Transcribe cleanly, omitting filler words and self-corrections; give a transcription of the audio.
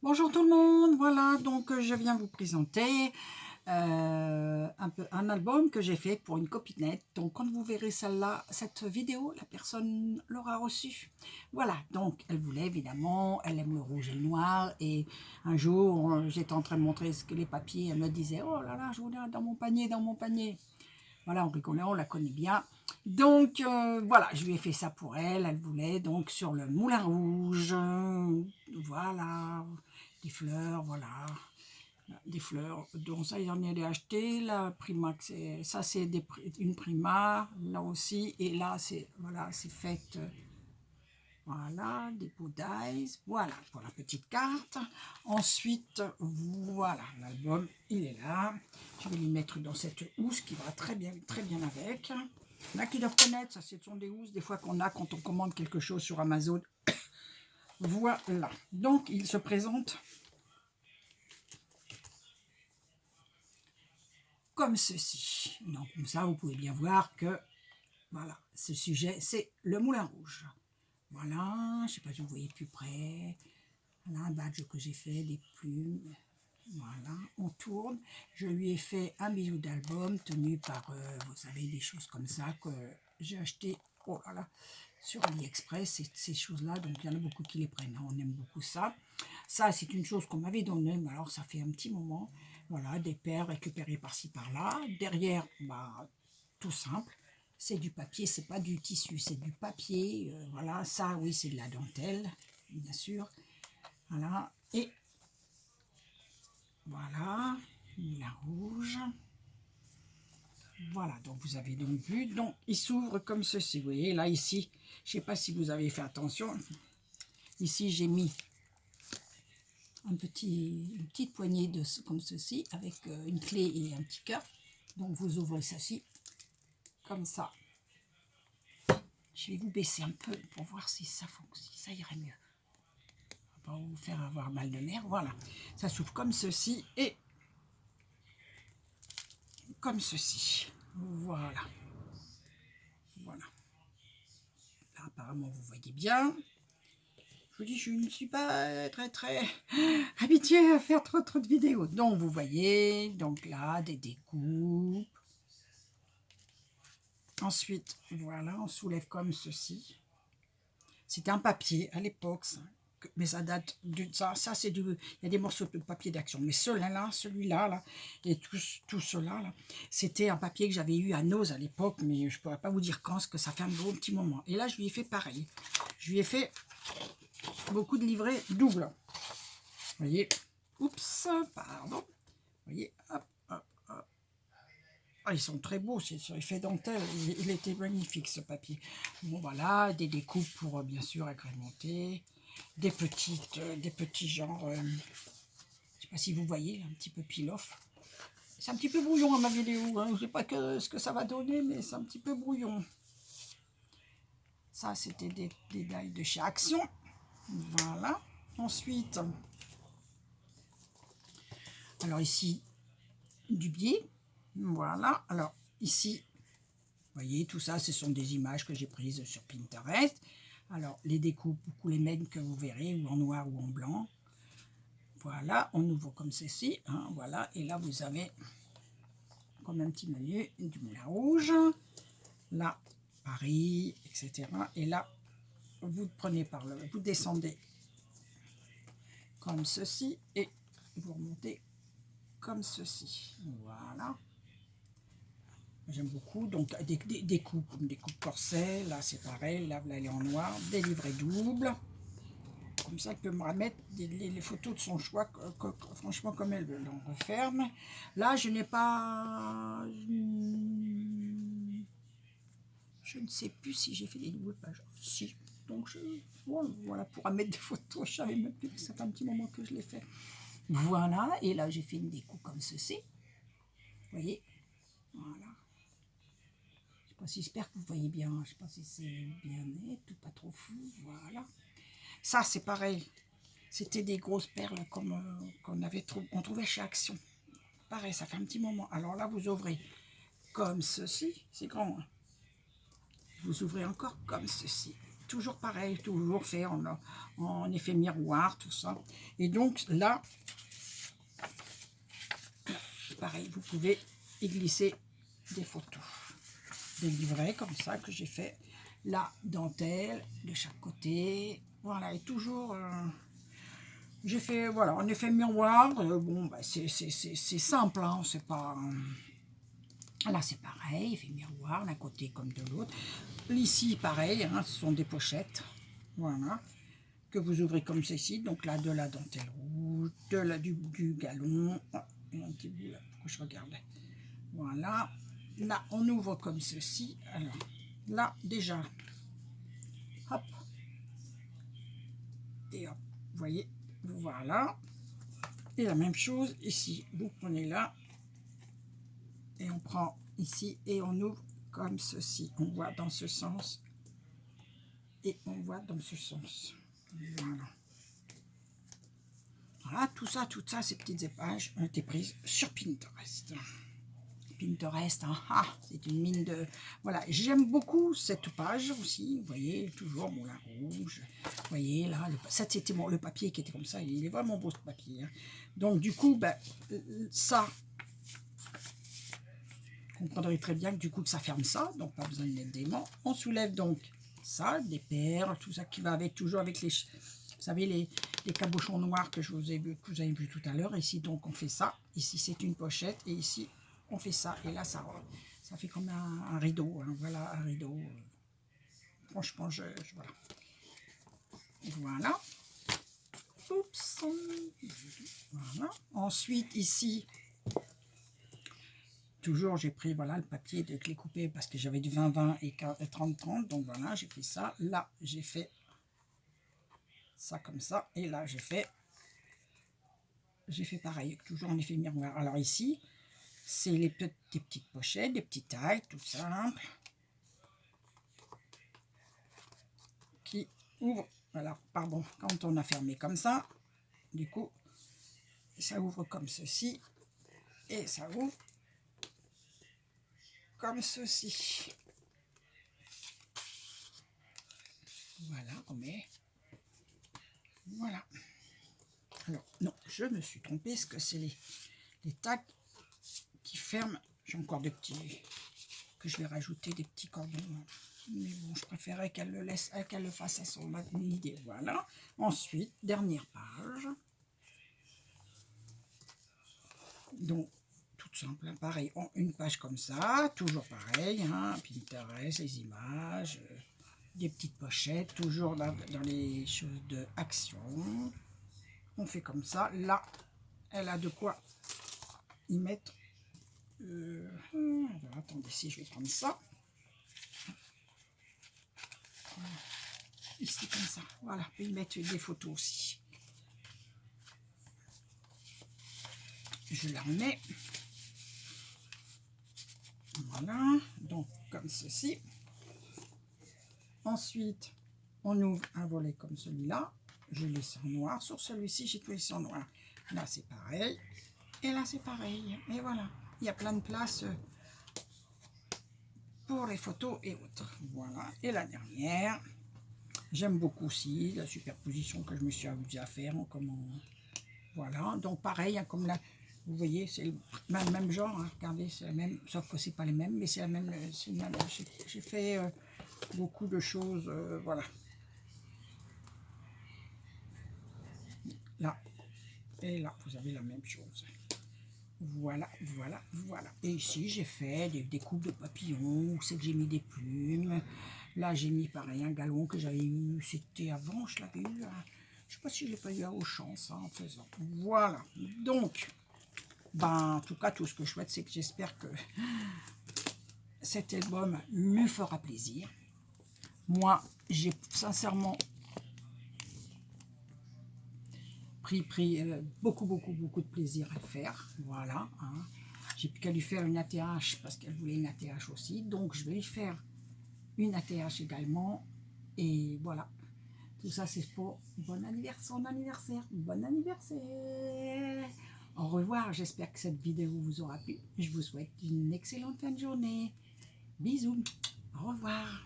Bonjour tout le monde, voilà, donc je viens vous présenter un album que j'ai fait pour une copinette. Donc quand vous verrez celle-là, cette vidéo, la personne l'aura reçue. Voilà, donc elle voulait évidemment, elle aime le rouge et le noir. Et un jour, j'étais en train de montrer les papiers, elle me disait, oh là là, je voulais dans mon panier, dans mon panier. Voilà, on rigolait, on la connaît bien. Donc voilà, je lui ai fait ça pour elle. Elle voulait donc sur le moulin rouge. Voilà, des fleurs, voilà. Des fleurs. Donc ça, j'en ai acheté. La Prima, ça c'est une Prima, là aussi. Et là, c'est voilà, c'est fait. Voilà, des bouddhas, voilà pour la petite carte. Ensuite, voilà, l'album, il est là. Je vais lui mettre dans cette housse qui va très bien avec. Il y en a qui doivent connaître, ça, ce sont des housses, des fois qu'on a quand on commande quelque chose sur Amazon. Voilà, donc il se présente comme ceci. Donc comme ça, vous pouvez bien voir que, voilà, ce sujet, c'est le Moulin Rouge. Voilà, je ne sais pas si vous voyez plus près. Voilà un badge que j'ai fait, des plumes. Voilà, on tourne. Je lui ai fait un bijou d'album tenu par, vous savez, des choses comme ça que j'ai acheté, oh là là, sur AliExpress, ces choses-là. Donc il y en a beaucoup qui les prennent, hein, on aime beaucoup ça. Ça, c'est une chose qu'on m'avait donnée, mais alors ça fait un petit moment. Voilà, des paires récupérées par-ci par-là. Derrière, bah, tout simple. C'est du papier, c'est pas du tissu, c'est du papier. Voilà, ça, oui, c'est de la dentelle, bien sûr. Voilà, et voilà, la rouge. Voilà, donc vous avez donc vu, donc il s'ouvre comme ceci. Vous voyez, là, ici, je ne sais pas si vous avez fait attention. Ici, j'ai mis une petite poignée comme ceci, avec une clé et un petit cœur. Donc vous ouvrez ceci, comme ça. Je vais vous baisser un peu pour voir si ça fonctionne, si ça irait mieux. Pour vous faire avoir mal de mer, voilà. Ça s'ouvre comme ceci et comme ceci. Voilà. Voilà. Là, apparemment, vous voyez bien. Je vous dis, je ne suis pas très habituée à faire trop de vidéos. Donc, vous voyez, donc là, des découpes. Ensuite, voilà, on soulève comme ceci. C'était un papier à l'époque, mais ça date de ça c'est du, il y a des morceaux de papier d'action, mais celui-là là, et tout cela là, c'était un papier que j'avais eu à Nose à l'époque, mais je pourrais pas vous dire quand, parce que ça fait un bon petit moment. Et là, je lui ai fait pareil. Je lui ai fait beaucoup de livrets doubles. Vous voyez, oups, pardon. Vous voyez, hop, hop, hop. Ah, ils sont très beaux, c'est sur effet dentelle. Il était magnifique ce papier. Bon, voilà, des découpes pour bien sûr agrémenter. Des petits genres, je sais pas si vous voyez, un petit peu peel-off. C'est un petit peu brouillon à ma vidéo, hein. Je ne sais pas ce que ça va donner, mais c'est un petit peu brouillon. Ça, c'était des die de chez Action. Voilà. Ensuite, alors ici, du biais. Voilà. Alors ici, vous voyez, tout ça, ce sont des images que j'ai prises sur Pinterest. Alors, les découpes, beaucoup les mêmes que vous verrez, ou en noir ou en blanc. Voilà, on ouvre comme ceci, hein, voilà, et là vous avez comme un petit menu du moulin rouge, là, Paris, etc. Et là, vous prenez par le, vous descendez comme ceci et vous remontez comme ceci. Voilà. J'aime beaucoup. Donc des coupes corsets, là c'est pareil, là elle est en noir, des livrets doubles. Comme ça, elle peut me remettre les photos de son choix, franchement, comme elle veut. On referme. Là, je n'ai pas... Je ne sais plus si j'ai fait des doubles pages. Si. Donc, voilà, pour mettre des photos, je savais même plus que ça fait un petit moment que je l'ai fait. Voilà, et là, j'ai fait une déco comme ceci. Vous voyez. Voilà. Je sais pas si, j'espère que vous voyez bien. Je ne sais pas si c'est bien net ou pas trop fou. Voilà. Ça, c'est pareil. C'était des grosses perles comme on trouvait chez Action. Pareil, ça fait un petit moment. Alors là, vous ouvrez comme ceci. C'est grand. Hein. Vous ouvrez encore comme ceci. toujours pareil, toujours fait en effet miroir, tout ça. Et donc là, pareil, vous pouvez y glisser des photos, des livrets comme ça que j'ai fait, la dentelle de chaque côté, voilà, et toujours j'ai fait, voilà, en effet miroir. Bon, bah, c'est simple, hein, c'est pas... Là, c'est pareil, effet miroir, d'un côté comme de l'autre. Ici, pareil, hein, ce sont des pochettes, voilà, que vous ouvrez comme ceci. Donc là, de la dentelle rouge, du galon. Oh, il y a un petit bout là, pourquoi je regarde. Voilà, là, on ouvre comme ceci. Alors, là, déjà, hop, et hop, vous voyez, voilà. Et la même chose ici, vous prenez là, et on prend ici, et on ouvre comme ceci. On voit dans ce sens, et on voit dans ce sens. Voilà. Voilà, tout ça, ces petites images ont été prises sur Pinterest. Pinterest, hein, c'est une mine de... Voilà, j'aime beaucoup cette page aussi, vous voyez, toujours Moulin Rouge, vous voyez, là, ça c'était le papier qui était comme ça, il est vraiment beau ce papier. Hein. Donc du coup, ben, ça, vous comprendrez très bien que du coup que ça ferme ça, donc pas besoin de mettre d'aimant. On soulève donc ça, des perles, tout ça qui va avec, toujours avec les... Vous savez, les cabochons noirs que je vous ai vu, que vous avez vu tout à l'heure. Ici, donc, on fait ça. Ici, c'est une pochette. Et ici, on fait ça. Et là, ça fait comme un rideau. Hein. Voilà, un rideau. Franchement, voilà. Voilà. Oups. Voilà. Ensuite, ici, toujours, j'ai pris, voilà, le papier de clé coupée parce que j'avais du 20-20 et 30-30. Donc, voilà, j'ai fait ça. Là, j'ai fait ça comme ça. Et là, j'ai fait pareil, toujours en effet miroir. Alors ici, c'est des petites pochettes, des petits tags, tout simple, qui ouvrent. Alors, pardon, quand on a fermé comme ça, du coup, ça ouvre comme ceci, et ça ouvre comme ceci. Voilà, on met. Voilà. Alors, non, je me suis trompée, parce que c'est les tags qui ferment. J'ai encore des petits, que je vais rajouter des petits cordons. Mais bon, je préférais qu'elle le laisse, qu'elle le fasse à son idée. Voilà. Ensuite, dernière page. Donc, toute simple, hein, pareil, une page comme ça, toujours pareil, hein, Pinterest, les images, des petites pochettes, toujours dans les choses de action. On fait comme ça. Là, elle a de quoi y mettre. Alors, attendez, si je vais prendre ça. Ici, comme ça. Voilà, je vais y mettre des photos aussi. Je la remets. Voilà, donc comme ceci. Ensuite, on ouvre un volet comme celui-là. Je laisse en noir. Sur celui-ci, j'ai tout laissé en noir. Là, c'est pareil. Et là, c'est pareil. Et voilà. Il y a plein de place pour les photos et autres. Voilà. Et la dernière, j'aime beaucoup aussi la superposition que je me suis amusée à faire. Voilà. Donc, pareil, hein, comme là, vous voyez, c'est le même genre. Hein. Regardez, c'est la même, sauf que c'est pas les mêmes, mais c'est la même. J'ai fait beaucoup de choses. Voilà. Là et là, vous avez la même chose. Voilà, voilà, voilà. Et ici, j'ai fait des coupes de papillons, c'est que j'ai mis des plumes. Là, j'ai mis pareil un galon que j'avais eu, c'était avant, je l'avais eu. Je sais pas si je l'ai pas eu à Auchan, ça, en faisant. Voilà. Donc, ben, en tout cas, tout ce que je souhaite, c'est que j'espère que cet album me fera plaisir. Moi, j'ai sincèrement pris beaucoup de plaisir à le faire. Voilà. Hein. J'ai plus qu'à lui faire une ATH parce qu'elle voulait une ATH aussi. Donc, je vais lui faire une ATH également. Et voilà. Tout ça, c'est pour bon anniversaire, son anniversaire. Bon anniversaire. Au revoir. J'espère que cette vidéo vous aura plu. Je vous souhaite une excellente fin de journée. Bisous. Au revoir.